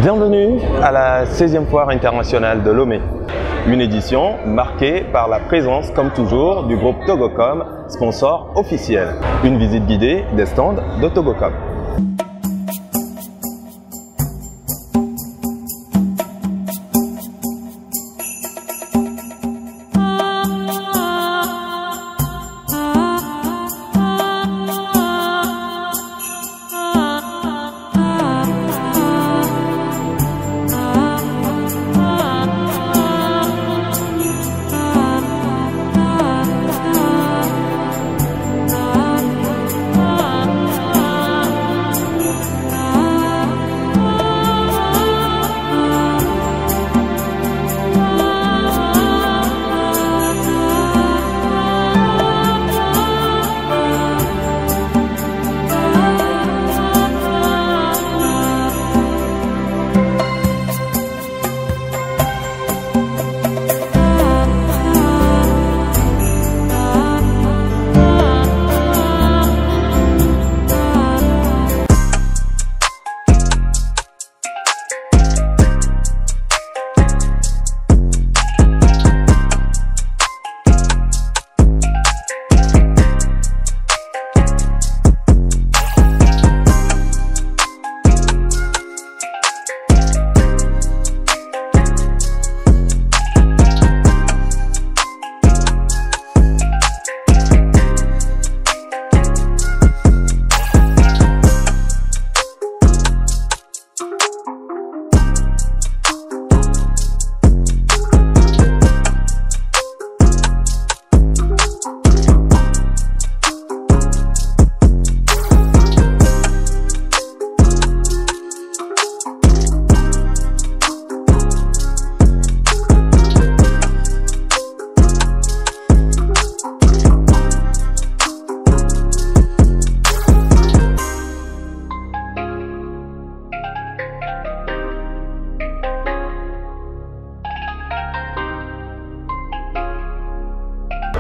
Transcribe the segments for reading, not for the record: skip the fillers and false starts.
Bienvenue à la 16e foire internationale de Lomé. Une édition marquée par la présence, comme toujours, du groupe Togocom, sponsor officiel. Une visite guidée des stands de Togocom.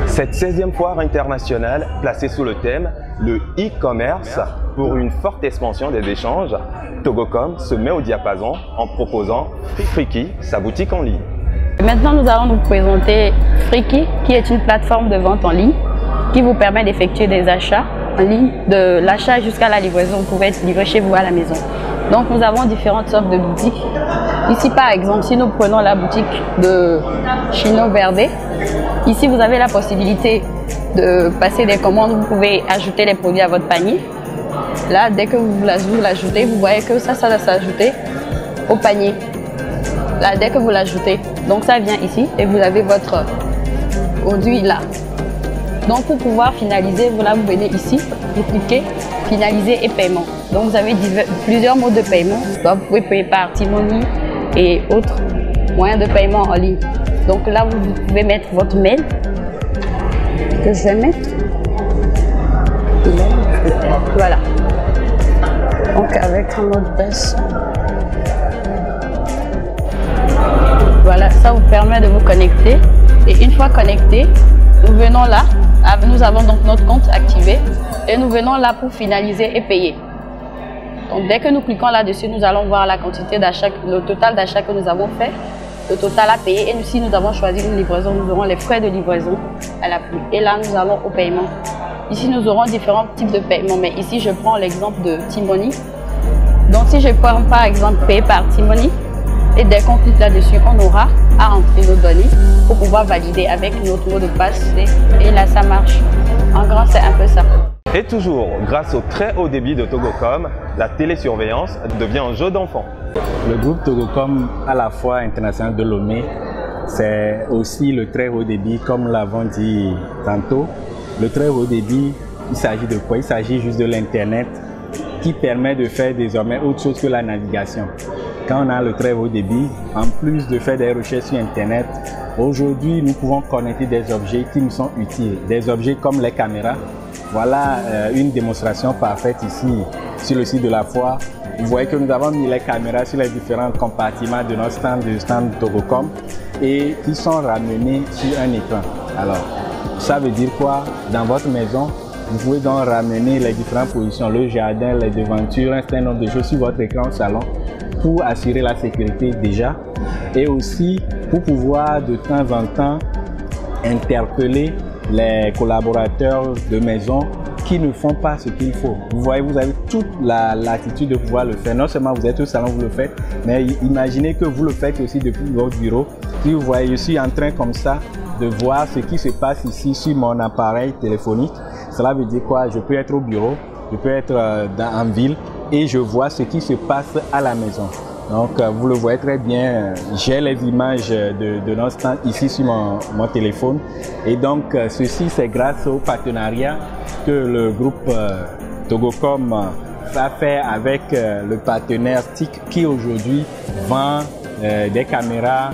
Cette 16e foire internationale placée sous le thème le e-commerce pour une forte expansion des échanges, Togocom se met au diapason en proposant Friki, sa boutique en ligne. Maintenant, nous allons vous présenter Friki, qui est une plateforme de vente en ligne qui vous permet d'effectuer des achats en ligne, de l'achat jusqu'à la livraison. Vous pouvez être livré chez vous à la maison. Donc, nous avons différentes sortes de boutiques. Ici, par exemple, si nous prenons la boutique de Chino Verde, ici, vous avez la possibilité de passer des commandes. Vous pouvez ajouter les produits à votre panier. Là, dès que vous l'ajoutez, vous voyez que ça va s'ajouter au panier. Là, dès que vous l'ajoutez, donc ça vient ici et vous avez votre produit là. Donc, pour pouvoir finaliser, vous venez ici, vous cliquez finaliser et paiement. Donc, vous avez plusieurs modes de paiement. Donc, vous pouvez payer par T-Money et autres moyens de paiement en ligne. Donc là, vous pouvez mettre votre mail que je vais mettre. Voilà. Donc avec un mot de passe. Voilà, ça vous permet de vous connecter. Et une fois connecté, nous venons là. Nous avons donc notre compte activé. Et nous venons là pour finaliser et payer. Donc dès que nous cliquons là-dessus, nous allons voir la quantité d'achat, le total d'achat que nous avons fait. Le total à payer, et si nous avons choisi une livraison, nous aurons les frais de livraison à l'appui. Et là, nous allons au paiement. Ici, nous aurons différents types de paiement, mais ici, je prends l'exemple de T-Money. Donc, si je prends par exemple payer par T-Money, et dès qu'on clique là-dessus, on aura à entrer nos données pour pouvoir valider avec notre mot de passe. Et là, ça marche. En grand, c'est un peu ça. Et toujours, grâce au très haut débit de Togocom, la télésurveillance devient un jeu d'enfant. Le groupe Togocom à la foire internationale de Lomé, c'est aussi le très haut débit, comme l'avons dit tantôt. Le très haut débit, il s'agit de quoi? Il s'agit juste de l'Internet qui permet de faire désormais autre chose que la navigation. Quand on a le très haut débit, en plus de faire des recherches sur Internet, aujourd'hui nous pouvons connecter des objets qui nous sont utiles, des objets comme les caméras. Voilà une démonstration parfaite ici sur le site de la foire. Vous voyez que nous avons mis les caméras sur les différents compartiments de notre stand Togocom et qui sont ramenés sur un écran. Alors, ça veut dire quoi? Dans votre maison, vous pouvez donc ramener les différentes positions, le jardin, les devantures, un certain nombre de choses sur votre écran au salon pour assurer la sécurité déjà et aussi pour pouvoir de temps en temps interpeller les collaborateurs de maison qui ne font pas ce qu'il faut. Vous voyez, vous avez toute la latitude de pouvoir le faire. Non seulement vous êtes au salon, vous le faites, mais imaginez que vous le faites aussi depuis votre bureau. Si vous voyez, je suis en train comme ça de voir ce qui se passe ici sur mon appareil téléphonique. Cela veut dire quoi? Je peux être au bureau, je peux être en ville et je vois ce qui se passe à la maison. Donc, vous le voyez très bien, j'ai les images de notre stand ici sur mon téléphone. Et donc, ceci, c'est grâce au partenariat que le groupe Togocom a fait avec le partenaire TIC qui aujourd'hui vend des caméras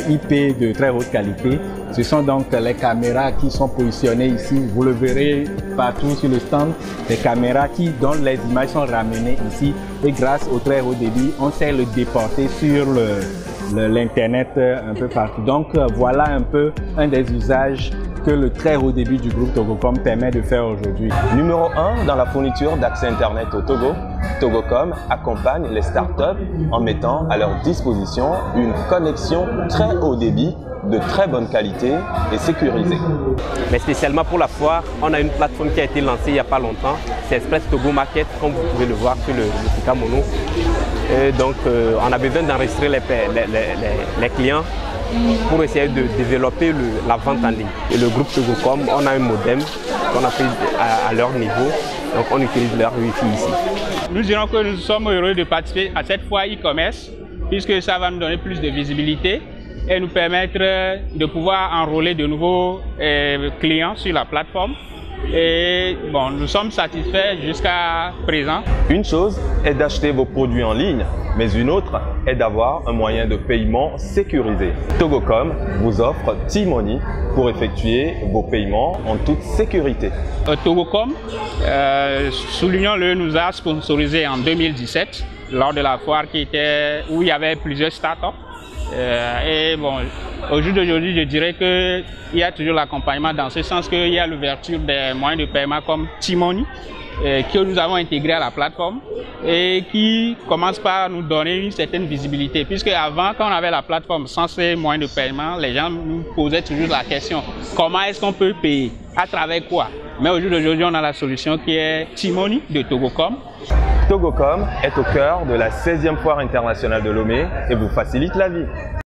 IP de très haute qualité. Ce sont donc les caméras qui sont positionnées ici. Vous le verrez partout sur le stand. Des caméras dont les images sont ramenées ici. Et grâce au très haut débit, on sait le déporter sur l'internet un peu partout. Donc voilà un peu un des usages que le très haut débit du groupe Togocom permet de faire aujourd'hui. Numéro 1 dans la fourniture d'accès Internet au Togo, Togocom accompagne les startups en mettant à leur disposition une connexion très haut débit de très bonne qualité et sécurisée. Mais spécialement pour la foire, on a une plateforme qui a été lancée il n'y a pas longtemps, c'est Express Togo Market, comme vous pouvez le voir sur le Sika Mono. Et donc on a besoin d'enregistrer les clients pour essayer de développer la vente en ligne. Et le groupe Togocom, on a un modem qu'on a pris à leur niveau, donc on utilise leur Wi-Fi ici. Nous dirons que nous sommes heureux de participer à cette foire e-commerce, puisque ça va nous donner plus de visibilité et nous permettre de pouvoir enrôler de nouveaux clients sur la plateforme. Et bon, nous sommes satisfaits jusqu'à présent. Une chose est d'acheter vos produits en ligne, mais une autre est d'avoir un moyen de paiement sécurisé. Togocom vous offre T-Money pour effectuer vos paiements en toute sécurité. Togocom, soulignons-le, nous a sponsorisé en 2017 lors de la foire où il y avait plusieurs startups. Et bon, au jour d'aujourd'hui, je dirais qu'il y a toujours l'accompagnement dans ce sens qu'il y a l'ouverture des moyens de paiement comme T-Money que nous avons intégré à la plateforme et qui commence par nous donner une certaine visibilité. Puisque avant, quand on avait la plateforme sans ces moyens de paiement, les gens nous posaient toujours la question comment est-ce qu'on peut payer, à travers quoi? Mais au jour d'aujourd'hui, on a la solution qui est T-Money de Togocom. Togocom est au cœur de la 16e foire internationale de Lomé et vous facilite la vie.